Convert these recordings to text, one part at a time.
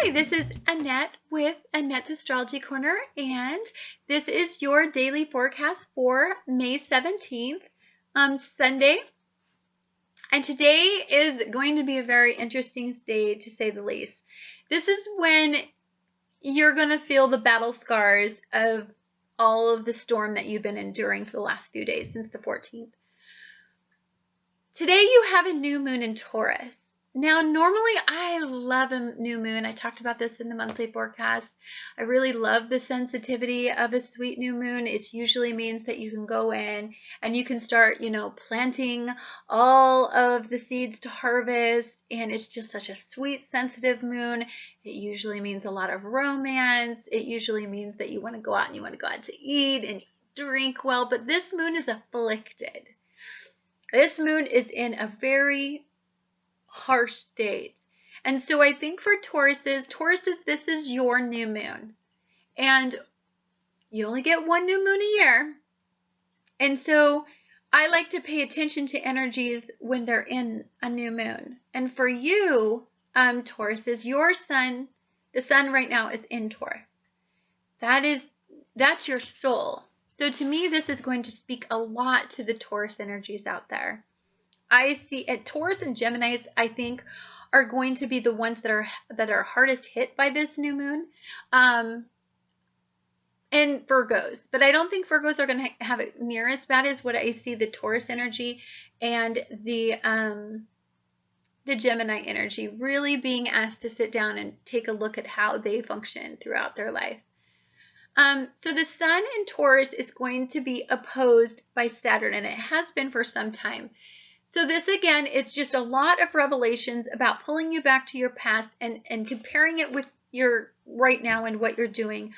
Hi, this is Annette with Annette's Astrology Corner, and this is your daily forecast for May 17th, Sunday. And today is going to be a very interesting day, to say the least. This is when you're going to feel the battle scars of all of the storm that you've been enduring for the last few days since the 14th. Today you have a new moon in Taurus. Now, normally I love a new moon. I talked about this in the monthly forecast. I really love the sensitivity of a sweet new moon. It usually means that you can go in and you can start, planting all of the seeds to harvest. And it's just such a sweet, sensitive moon. It usually means a lot of romance. It usually means that you want to go out and you want to go out to eat and drink well. But this moon is afflicted. This moon is in a very harsh state. And so I think for Tauruses, this is your new moon. And you only get one new moon a year. And so I like to pay attention to energies when they're in a new moon. And for you, Tauruses, your sun, the sun right now is in Taurus. That's your soul. So to me, this is going to speak a lot to the Taurus energies out there. I see Taurus and Geminis, I think, are going to be the ones that are hardest hit by this new moon, and Virgos. But I don't think Virgos are going to have it near as bad as what I see the Taurus energy and the Gemini energy really being asked to sit down and take a look at how they function throughout their life. So the sun in Taurus is going to be opposed by Saturn, and it has been for some time. So this, again, is just a lot of revelations about pulling you back to your past and comparing it with your right now and what you're doing,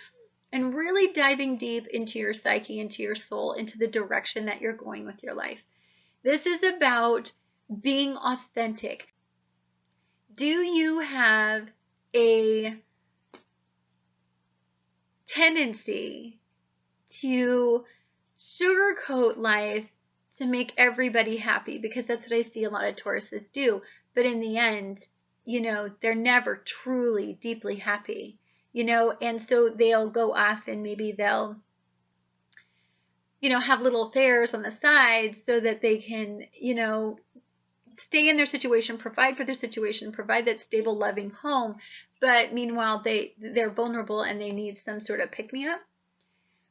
and really diving deep into your psyche, into your soul, into the direction that you're going with your life. This is about being authentic. Do you have a tendency to sugarcoat life to make everybody happy? Because that's what I see a lot of Tauruses do. But in the end, they're never truly, deeply happy, and so they'll go off and maybe they'll, have little affairs on the side so that they can, stay in their situation, provide for their situation, provide that stable, loving home. But meanwhile, they're vulnerable and they need some sort of pick-me-up.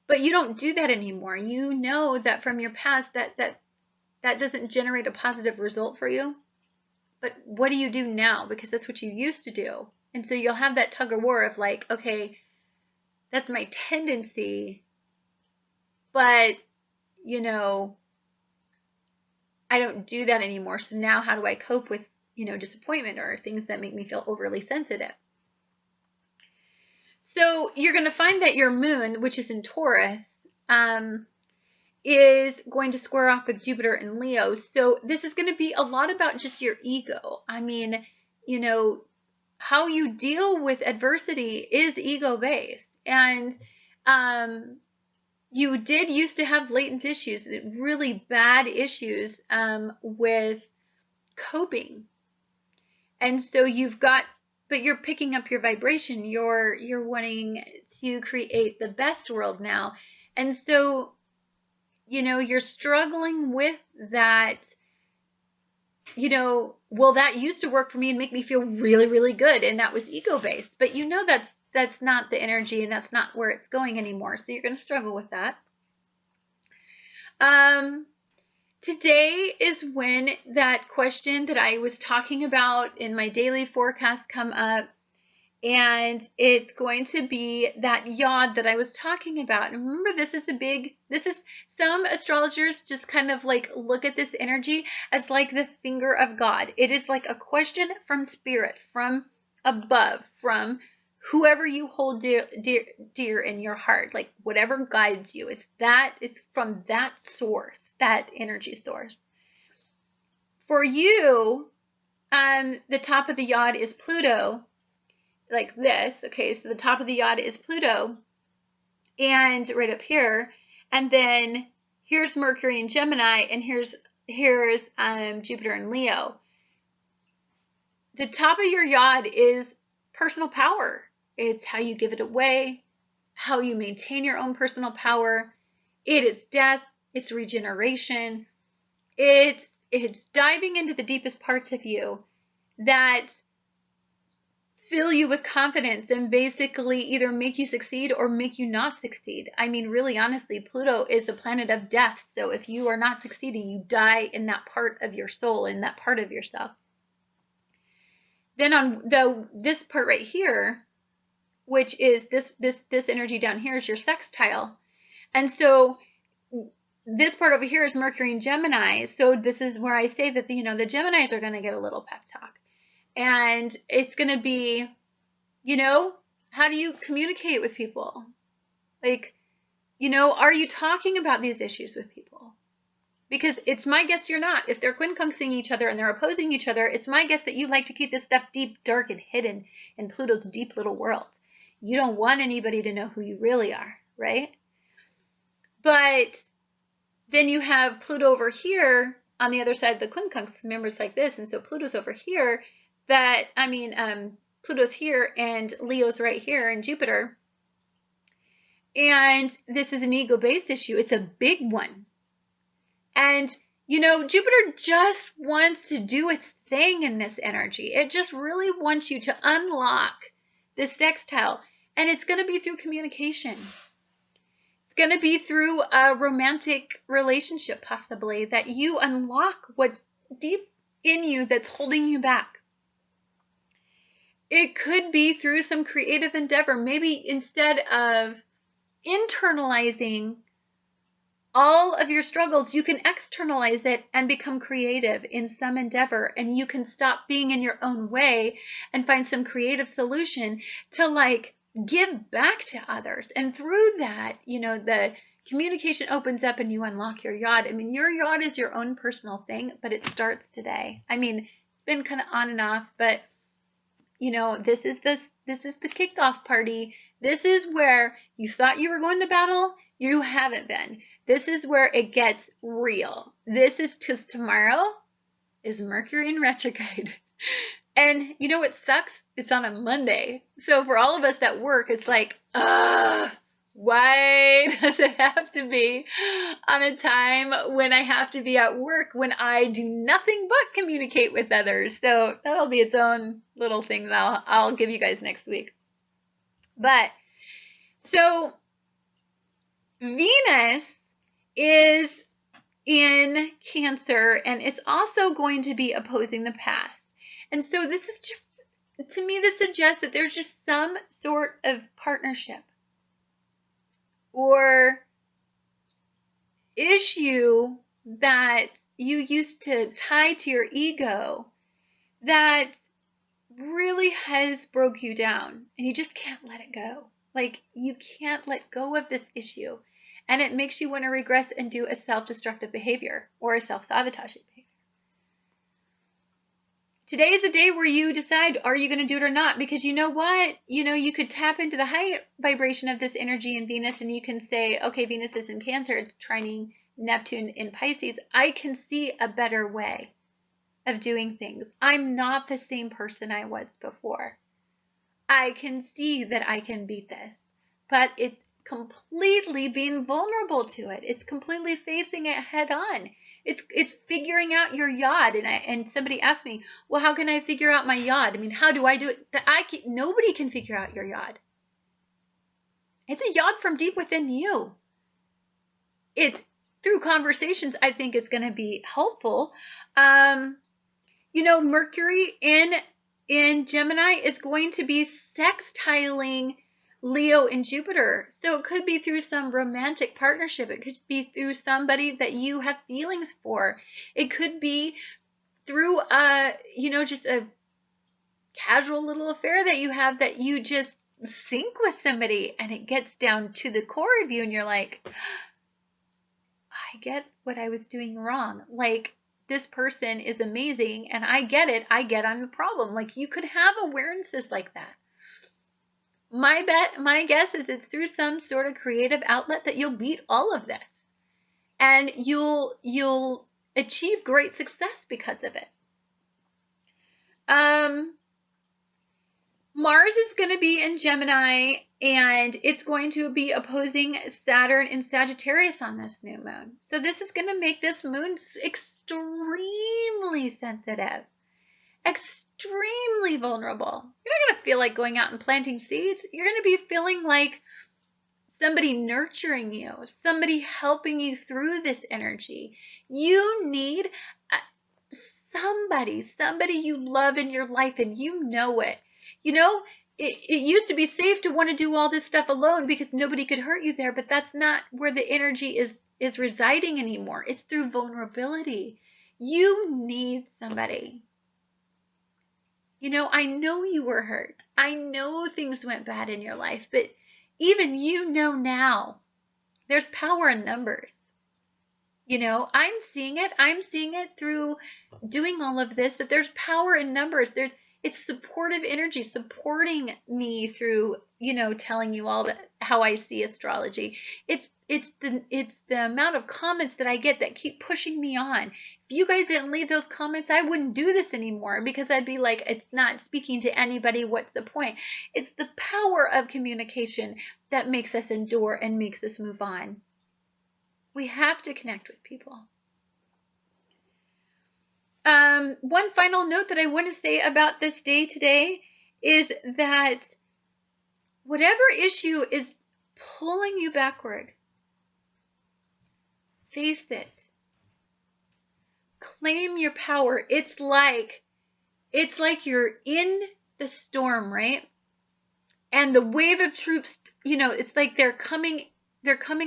But you don't do that anymore. You know that from your past that doesn't generate a positive result for you. But what do you do now? Because that's what you used to do. And so you'll have that tug of war of like, okay, that's my tendency, but, I don't do that anymore. So now how do I cope with, disappointment or things that make me feel overly sensitive? So you're going to find that your moon, which is in Taurus, is going to square off with Jupiter in Leo. So this is going to be a lot about just your ego. I mean, how you deal with adversity is ego-based. And you did used to have latent issues, really bad issues with coping. And so but you're picking up your vibration. You're wanting to create the best world now. And so, you're struggling with that, well, that used to work for me and make me feel really, really good. And that was ego-based. But that's not the energy and that's not where it's going anymore. So you're going to struggle with that. Today is when that question that I was talking about in my daily forecast come up, and it's going to be that yod that I was talking about. And remember, some astrologers just kind of like look at this energy as like the finger of God. It is like a question from spirit, from above, from whoever you hold dear in your heart, like whatever guides you. It's from that source, that energy source. For you, the top of the yod is Pluto, like this. Okay, so the top of the yod is Pluto, and right up here, and then here's Mercury in Gemini, and here's Jupiter in Leo. The top of your yod is personal power. It's how you give it away, how you maintain your own personal power. It is death. It's regeneration. It's diving into the deepest parts of you that fill you with confidence and basically either make you succeed or make you not succeed. I mean, really honestly, Pluto is the planet of death. So if you are not succeeding, you die in that part of your soul, in that part of yourself. Then on this part right here, which is this energy down here, is your sextile. And so this part over here is Mercury and Gemini. So this is where I say that the Geminis are going to get a little pep talk. And it's going to be, how do you communicate with people? Like, are you talking about these issues with people? Because it's my guess you're not. If they're quincunxing each other and they're opposing each other, it's my guess that you like to keep this stuff deep, dark, and hidden in Pluto's deep little world. You don't want anybody to know who you really are, right? But then you have Pluto over here on the other side of the quincunx. Remember, it's like this. And so Pluto's over here. Pluto's here and Leo's right here and Jupiter. And this is an ego-based issue. It's a big one. And, Jupiter just wants to do its thing in this energy. It just really wants you to unlock this sextile. And it's going to be through communication. It's going to be through a romantic relationship, possibly, that you unlock what's deep in you that's holding you back. It could be through some creative endeavor. Maybe instead of internalizing all of your struggles, you can externalize it and become creative in some endeavor. And you can stop being in your own way and find some creative solution to give back to others. And through that, the communication opens up and you unlock your yacht. I mean, your yacht is your own personal thing, but it starts today. I mean, it's been kind of on and off, but this is the kickoff party. This is where you thought you were going to battle. You haven't been. This is where it gets real. This is because tomorrow is Mercury in retrograde. And you know what sucks? It's on a Monday. So for all of us that work, it's like, why does it have to be on a time when I have to be at work when I do nothing but communicate with others? So that'll be its own little thing that I'll give you guys next week. But so Venus is in Cancer, and it's also going to be opposing the past. And so this is just, to me, this suggests that there's just some sort of partnership or issue that you used to tie to your ego that really has broke you down, and you just can't let it go. Like, you can't let go of this issue, and it makes you want to regress and do a self-destructive behavior or a self-sabotaging behavior. Today is a day where you decide, are you going to do it or not? Because you know what? You could tap into the high vibration of this energy in Venus, and you can say, okay, Venus is in Cancer, it's trining Neptune in Pisces. I can see a better way of doing things. I'm not the same person I was before. I can see that I can beat this, but it's completely being vulnerable to it. It's completely facing it head on. It's figuring out your yacht. And somebody asked me, well, how can I figure out my yacht? I mean, how do I do it? Nobody can figure out your yacht. It's a yacht from deep within you. It's through conversations. I think it's going to be helpful. Mercury in Gemini is going to be sextiling Leo and Jupiter. So it could be through some romantic partnership. It could be through somebody that you have feelings for. It could be through just a casual little affair that you have, that you just sync with somebody and it gets down to the core of you and you're like, I get what I was doing wrong. Like, this person is amazing and I get it. I get I'm the problem. Like, you could have awarenesses like that. My guess is it's through some sort of creative outlet that you'll beat all of this, and you'll achieve great success because of it. Mars is going to be in Gemini, and it's going to be opposing Saturn in Sagittarius on this new moon. So this is going to make this moon extremely sensitive, extremely vulnerable. You're not going to feel like going out and planting seeds. You're going to be feeling like somebody nurturing you, somebody helping you through this energy. You need somebody you love in your life, and you know it. You know, it used to be safe to want to do all this stuff alone because nobody could hurt you there, but that's not where the energy is residing anymore. It's through vulnerability. You need somebody. You know, I know you were hurt. I know things went bad in your life, but even you know now, there's power in numbers. You know, I'm seeing it through doing all of this, that there's power in numbers. It's supportive energy supporting me through, you know, telling you all that how I see astrology. It's the amount of comments that I get that keep pushing me on. If you guys didn't leave those comments, I wouldn't do this anymore, because I'd be like, it's not speaking to anybody. What's the point? It's the power of communication that makes us endure and makes us move on. We have to connect with people. One final note that I want to say about this day today is that whatever issue is pulling you backward, face it. Claim your power. It's like you're in the storm, right? And the wave of troops, you know, it's like they're coming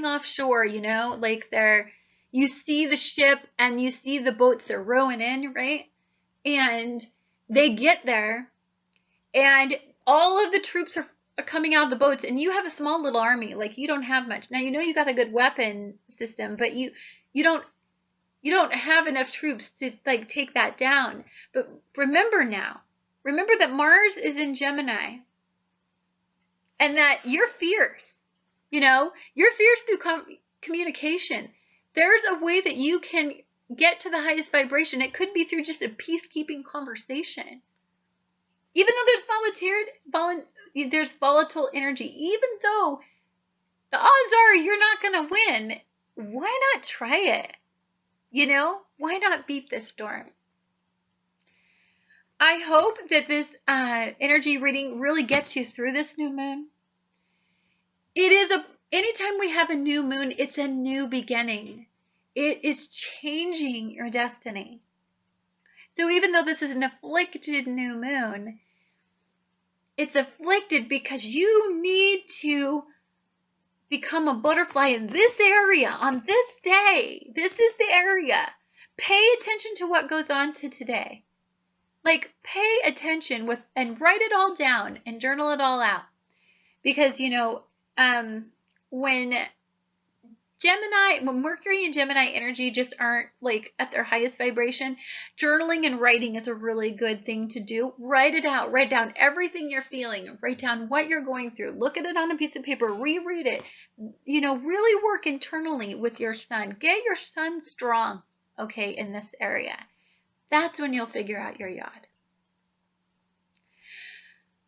offshore, you know, like you see the ship and you see the boats they're rowing in, right? And they get there, and all of the troops are coming out of the boats, and you have a small little army. Like, you don't have much. Now, you know you got a good weapon system, but you don't have enough troops to like take that down. But remember that Mars is in Gemini, and that you're fierce. You know, you're fierce through communication. There's a way that you can get to the highest vibration. It could be through just a peacekeeping conversation. Even though there's volatile energy, even though the odds are you're not going to win, why not try it? You know, why not beat this storm? I hope that this energy reading really gets you through this new moon. Anytime we have a new moon, it's a new beginning. It is changing your destiny. So even though this is an afflicted new moon, it's afflicted because you need to become a butterfly in this area on this day. This is the area. Pay attention to what goes on today. Like, pay attention and write it all down and journal it all out. Because, you know, when Mercury and Gemini energy just aren't like at their highest vibration, journaling and writing is a really good thing to do. Write it out. Write down everything you're feeling. Write down what you're going through. Look at it on a piece of paper. Reread it. You know, really work internally with your sun. Get your sun strong, okay, in this area. That's when you'll figure out your yacht.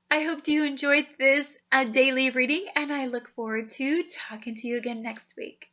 I hope you enjoyed this daily reading, and I look forward to talking to you again next week.